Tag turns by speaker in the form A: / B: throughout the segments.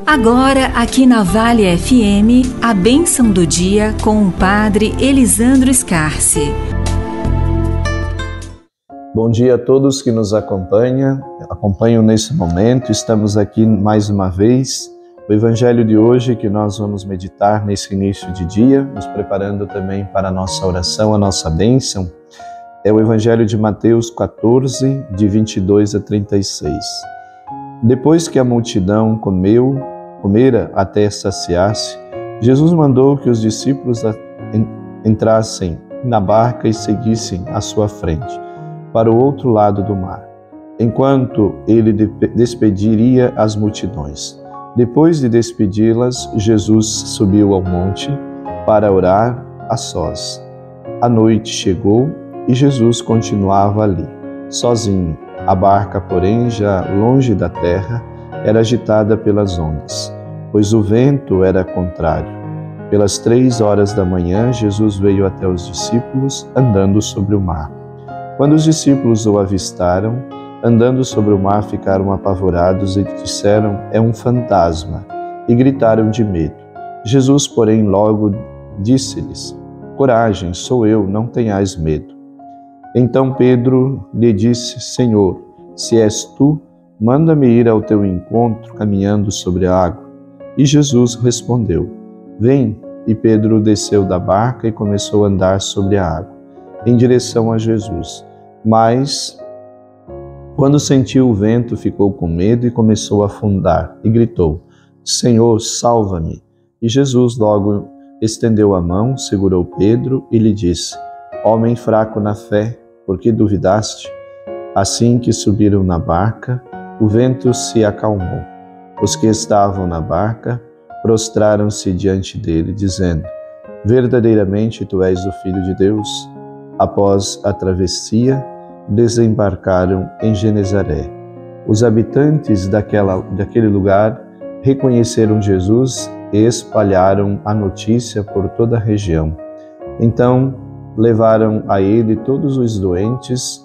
A: Agora, aqui na Vale FM, a bênção do dia com o Padre Elisandro Scarsi.
B: Bom dia a todos que nos acompanham nesse momento. Estamos aqui mais uma vez. O Evangelho de hoje que nós vamos meditar nesse início de dia, nos preparando também para a nossa oração, a nossa bênção, é o Evangelho de Mateus 14, de 22 a 36. Depois que a multidão comera até saciar-se, Jesus mandou que os discípulos entrassem na barca e seguissem à sua frente, para o outro lado do mar, enquanto ele despediria as multidões. Depois de despedi-las, Jesus subiu ao monte para orar a sós. A noite chegou e Jesus continuava ali, sozinho. A barca, porém, já longe da terra, era agitada pelas ondas, pois o vento era contrário. Pelas 3 da manhã, Jesus veio até os discípulos, andando sobre o mar. Quando os discípulos o avistaram, andando sobre o mar, ficaram apavorados e disseram: "É um fantasma", e gritaram de medo. Jesus, porém, logo disse-lhes: "Coragem, sou eu, não tenhais medo." Então Pedro lhe disse: "Senhor, se és tu, manda-me ir ao teu encontro caminhando sobre a água." E Jesus respondeu: "Vem." E Pedro desceu da barca e começou a andar sobre a água, em direção a Jesus. Mas, quando sentiu o vento, ficou com medo e começou a afundar, e gritou: "Senhor, salva-me!" E Jesus logo estendeu a mão, segurou Pedro e lhe disse: "Homem fraco na fé, por que duvidaste?" Assim que subiram na barca, o vento se acalmou. Os que estavam na barca prostraram-se diante dele, dizendo: "Verdadeiramente tu és o Filho de Deus." Após a travessia, desembarcaram em Genezaré. Os habitantes daquele lugar reconheceram Jesus e espalharam a notícia por toda a região. Então levaram a ele todos os doentes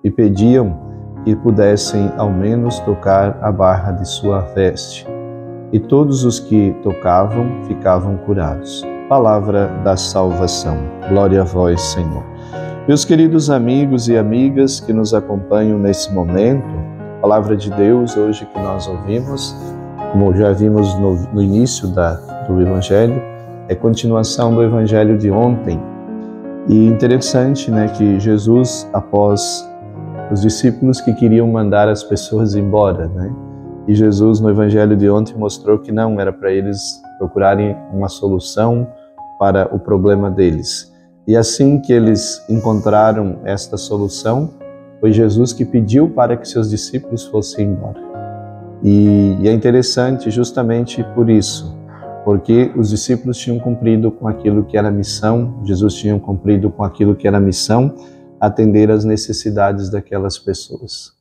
B: e pediam que pudessem ao menos tocar a barra de sua veste. E todos os que tocavam ficavam curados. Palavra da salvação. Glória a vós, Senhor. Meus queridos amigos e amigas que nos acompanham nesse momento, a palavra de Deus hoje que nós ouvimos, como já vimos no início do Evangelho, é continuação do Evangelho de ontem. E interessante, que Jesus, após os discípulos que queriam mandar as pessoas embora, e Jesus no Evangelho de ontem mostrou que não era para eles procurarem uma solução para o problema deles. E assim que eles encontraram esta solução, foi Jesus que pediu para que seus discípulos fossem embora. E é interessante justamente por isso, porque os discípulos tinham cumprido com aquilo que era a missão, Jesus tinha cumprido com aquilo que era a missão, atender às necessidades daquelas pessoas.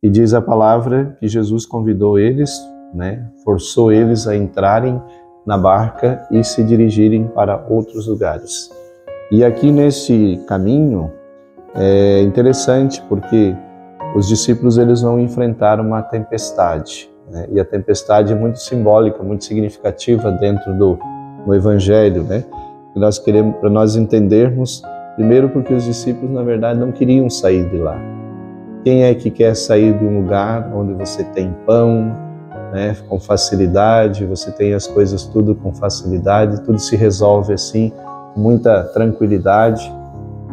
B: E diz a palavra que Jesus convidou eles, forçou eles a entrarem na barca e se dirigirem para outros lugares. E aqui nesse caminho é interessante porque os discípulos eles vão enfrentar uma tempestade, e a tempestade é muito simbólica, muito significativa dentro do Evangelho, que nós queremos, para nós entendermos, primeiro porque os discípulos na verdade não queriam sair de lá. Quem é que quer sair de um lugar onde você tem pão, com facilidade, você tem as coisas tudo com facilidade, tudo se resolve assim, com muita tranquilidade,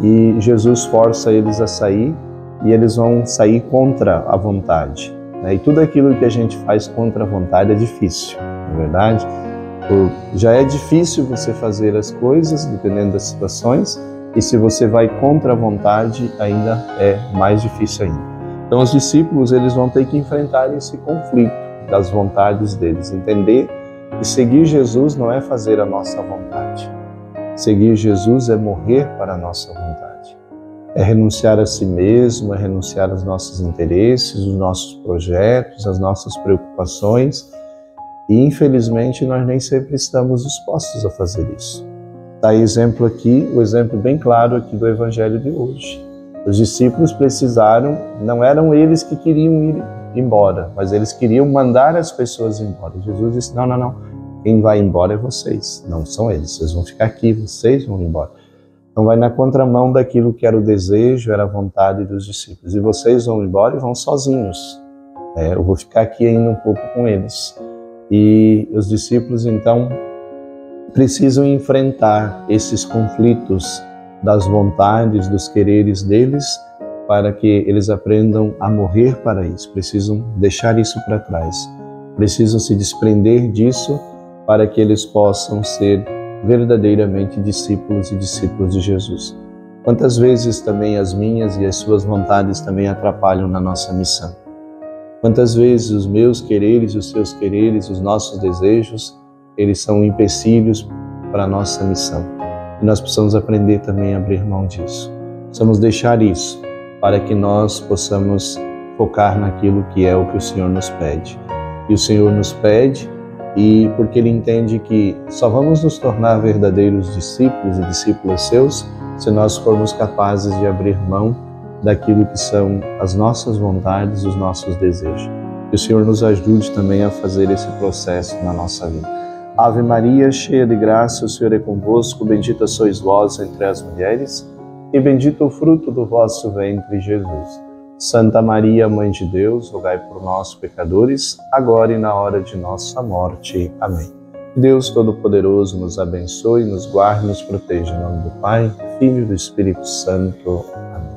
B: e Jesus força eles a sair e eles vão sair contra a vontade. E tudo aquilo que a gente faz contra a vontade é difícil, não é verdade? Já é difícil você fazer as coisas, dependendo das situações, e se você vai contra a vontade, ainda é mais difícil ainda. Então os discípulos eles vão ter que enfrentar esse conflito das vontades deles, entender que seguir Jesus não é fazer a nossa vontade. Seguir Jesus é morrer para a nossa vontade. É renunciar a si mesmo, é renunciar aos nossos interesses, os nossos projetos, as nossas preocupações. E infelizmente nós nem sempre estamos dispostos a fazer isso. Dá exemplo aqui, o exemplo bem claro aqui do Evangelho de hoje. Os discípulos precisaram, não eram eles que queriam ir embora, mas eles queriam mandar as pessoas embora. Jesus disse, não, quem vai embora é vocês, não são eles, vocês vão ficar aqui, vocês vão embora. Então vai na contramão daquilo que era o desejo, era a vontade dos discípulos. E vocês vão embora e vão sozinhos. Eu vou ficar aqui ainda um pouco com eles. E os discípulos, então, precisam enfrentar esses conflitos das vontades, dos quereres deles, para que eles aprendam a morrer para isso. Precisam deixar isso para trás. Precisam se desprender disso para que eles possam ser verdadeiramente discípulos e discípulos de Jesus. Quantas vezes também as minhas e as suas vontades também atrapalham na nossa missão? Quantas vezes os meus quereres, os seus quereres, os nossos desejos, eles são empecilhos para a nossa missão. E nós precisamos aprender também a abrir mão disso. Precisamos deixar isso para que nós possamos focar naquilo que é o que o Senhor nos pede. E o Senhor nos pede e porque Ele entende que só vamos nos tornar verdadeiros discípulos e discípulas seus se nós formos capazes de abrir mão daquilo que são as nossas vontades, os nossos desejos. Que o Senhor nos ajude também a fazer esse processo na nossa vida. Ave Maria, cheia de graça, o Senhor é convosco, bendita sois vós entre as mulheres, e bendito o fruto do vosso ventre, Jesus. Santa Maria, Mãe de Deus, rogai por nós, pecadores, agora e na hora de nossa morte. Amém. Deus Todo-Poderoso nos abençoe, nos guarde, nos proteja. Em nome do Pai, Filho e do Espírito Santo. Amém.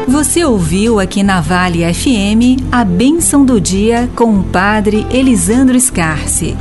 A: Você ouviu aqui na Vale FM a bênção do dia com o Padre Elisandro Scarce.